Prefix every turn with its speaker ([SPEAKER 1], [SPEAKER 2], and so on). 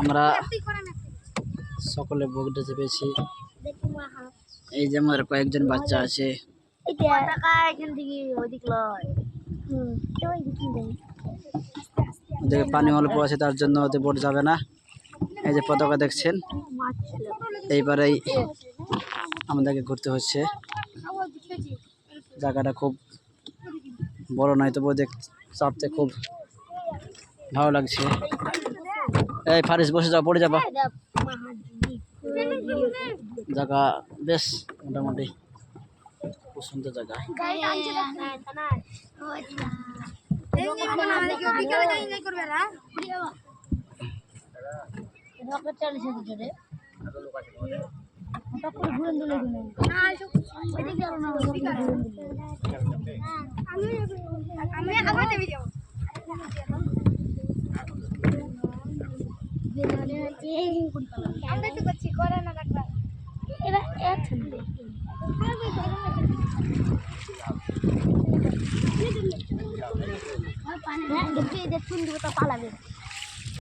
[SPEAKER 1] আমরা সকলে বগিটা চেপেছি। এই যে আমার কয়েকজন বাচ্চা আছে। ওদের পানি অল্প আছে, তার জন্য ওদের বোট যাবে না। এই যে পতাকা দেখছেন, এইবারেই আমাদেরকে ঘুরতে হচ্ছে। জায়গাটা খুব বড় নয়, তবুও চাপতে খুব ভালো লাগছে। এই ফারিস বসে যাও, পড়ে যাবা। জায়গা বেশ মোটামুটি খুব সুন্দর জায়গা।
[SPEAKER 2] পালাবে